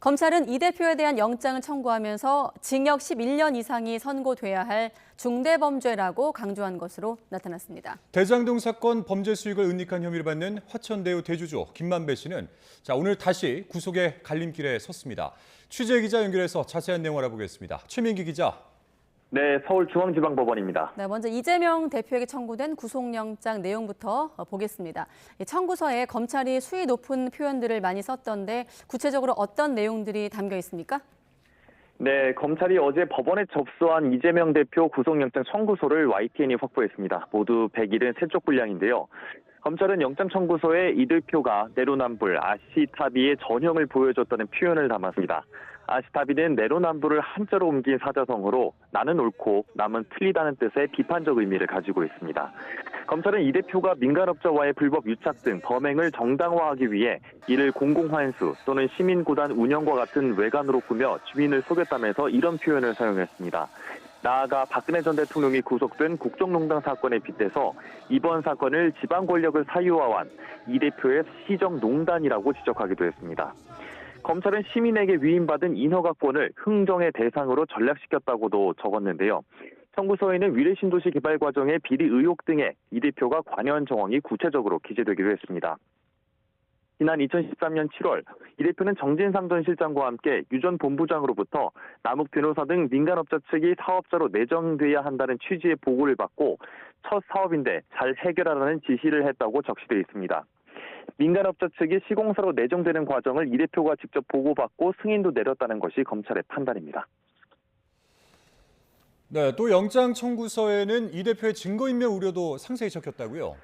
검찰은 이 대표에 대한 영장을 청구하면서 징역 11년 이상이 선고돼야 할 중대범죄라고 강조한 것으로 나타났습니다. 대장동 사건 범죄 수익을 은닉한 혐의를 받는 화천대유 대주주 김만배 씨는 오늘 다시 구속의 갈림길에 섰습니다. 취재 기자 연결해서 자세한 내용을 알아보겠습니다. 최민기 기자. 네, 서울중앙지방법원입니다. 네, 먼저 이재명 대표에게 청구된 구속영장 내용부터 보겠습니다. 청구서에 검찰이 수위 높은 표현들을 많이 썼던데 구체적으로 어떤 내용들이 담겨 있습니까? 네, 검찰이 어제 법원에 접수한 이재명 대표 구속영장 청구서를 YTN이 확보했습니다. 모두 173쪽 분량인데요. 검찰은 영장 청구서에 이 대표가 내로남불, 아시타비의 전형을 보여줬다는 표현을 담았습니다. 아시타비는 내로남불을 한자로 옮긴 사자성어로 나는 옳고 남은 틀리다는 뜻의 비판적 의미를 가지고 있습니다. 검찰은 이 대표가 민간업자와의 불법 유착 등 범행을 정당화하기 위해 이를 공공환수 또는 시민구단 운영과 같은 외관으로 꾸며 주민을 속였다면서 이런 표현을 사용했습니다. 나아가 박근혜 전 대통령이 구속된 국정농단 사건에 빗대서 이번 사건을 지방 권력을 사유화한 이 대표의 시정농단이라고 지적하기도 했습니다. 검찰은 시민에게 위임받은 인허가권을 흥정의 대상으로 전락시켰다고도 적었는데요. 청구서에는 위례신도시 개발 과정의 비리 의혹 등에 이 대표가 관여한 정황이 구체적으로 기재되기도 했습니다. 지난 2013년 7월 이 대표는 정진상 전 실장과 함께 유 전 본부장으로부터 남욱 변호사 등 민간업자 측이 사업자로 내정돼야 한다는 취지의 보고를 받고 첫 사업인데 잘 해결하라는 지시를 했다고 적시되어 있습니다. 민간업자 측이 시공사로 내정되는 과정을 이 대표가 직접 보고받고 승인도 내렸다는 것이 검찰의 판단입니다. 네, 또 영장 청구서에는 이 대표의 증거인멸 우려도 상세히 적혔다고요?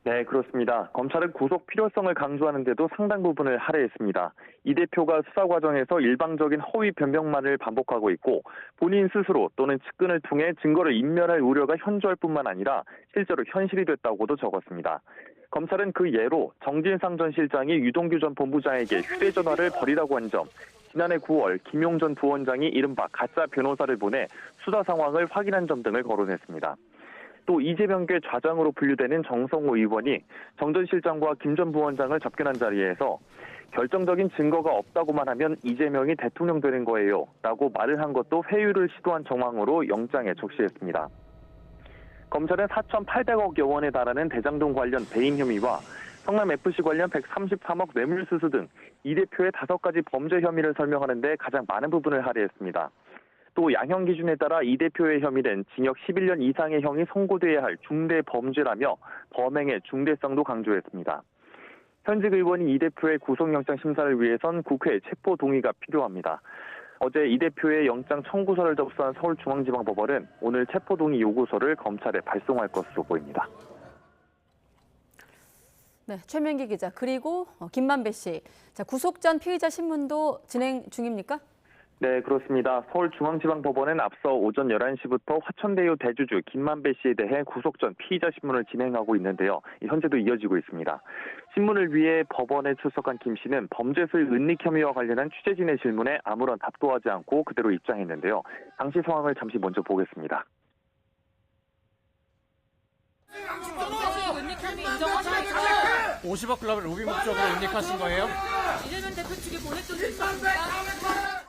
네, 그렇습니다. 검찰은 구속 필요성을 강조하는데도 상당 부분을 할애했습니다. 이 대표가 수사 과정에서 일방적인 허위 변명만을 반복하고 있고 본인 스스로 또는 측근을 통해 증거를 인멸할 우려가 현저할 뿐만 아니라 실제로 현실이 됐다고도 적었습니다. 검찰은 그 예로 정진상 전 실장이 유동규 전 본부장에게 휴대전화를 버리라고 한 점, 지난해 9월 김용 전 부원장이 이른바 가짜 변호사를 보내 수사 상황을 확인한 점 등을 거론했습니다. 또 이재명계 좌장으로 분류되는 정성호 의원이 정 전 실장과 김 전 부원장을 접견한 자리에서 결정적인 증거가 없다고만 하면 이재명이 대통령 되는 거예요 라고 말을 한 것도 회유를 시도한 정황으로 영장에 적시했습니다. 검찰은 4,800억 원에 달하는 대장동 관련 배임 혐의와 성남FC 관련 133억 뇌물수수 등 이 대표의 5가지 범죄 혐의를 설명하는 데 가장 많은 부분을 할애했습니다. 또 양형 기준에 따라 이 대표의 혐의는 징역 11년 이상의 형이 선고돼야 할 중대 범죄라며 범행의 중대성도 강조했습니다. 현직 의원이 이 대표의 구속영장 심사를 위해선 국회 체포 동의가 필요합니다. 어제 이 대표의 영장 청구서를 접수한 서울중앙지방법원은 오늘 체포 동의 요구서를 검찰에 발송할 것으로 보입니다. 네, 최민기 기자 그리고 김만배 씨. 구속 전 피의자 신문도 진행 중입니까? 네, 그렇습니다. 서울중앙지방법원은 앞서 오전 11시부터 화천대유 대주주 김만배 씨에 대해 구속 전 피의자 신문을 진행하고 있는데요. 현재도 이어지고 있습니다. 신문을 위해 법원에 출석한 김 씨는 범죄 수익 은닉 혐의와 관련한 취재진의 질문에 아무런 답도 하지 않고 그대로 입장했는데요. 당시 상황을 잠시 먼저 보겠습니다. 50억 클럽을 로비 목적으로 은닉하신 거예요? 이재명 대표 측에 보냈던 게 있습니까?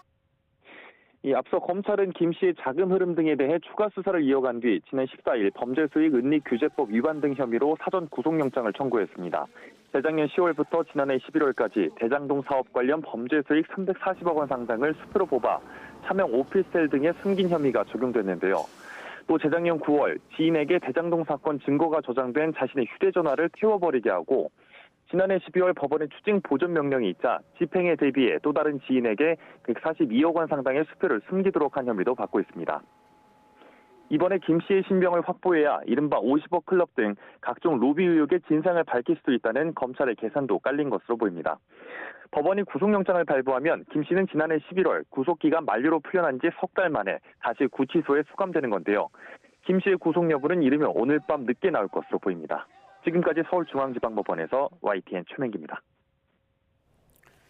앞서 검찰은 김 씨의 자금 흐름 등에 대해 추가 수사를 이어간 뒤 지난 14일 범죄수익 은닉규제법 위반 등 혐의로 사전 구속영장을 청구했습니다. 재작년 10월부터 지난해 11월까지 대장동 사업 관련 범죄수익 340억 원 상당을 수표로 뽑아 차명 오피스텔 등에 숨긴 혐의가 적용됐는데요. 또 재작년 9월 지인에게 대장동 사건 증거가 저장된 자신의 휴대전화를 태워버리게 하고 지난해 12월 법원의 추징 보존 명령이 있자 집행에 대비해 또 다른 지인에게 142억 원 상당의 수표를 숨기도록 한 혐의도 받고 있습니다. 이번에 김 씨의 신병을 확보해야 이른바 50억 클럽 등 각종 로비 의혹의 진상을 밝힐 수도 있다는 검찰의 계산도 깔린 것으로 보입니다. 법원이 구속영장을 발부하면 김 씨는 지난해 11월 구속기간 만료로 풀려난 지 석 달 만에 다시 구치소에 수감되는 건데요. 김 씨의 구속 여부는 이르면 오늘 밤 늦게 나올 것으로 보입니다. 지금까지 서울중앙지방법원에서 YTN 최민기입니다.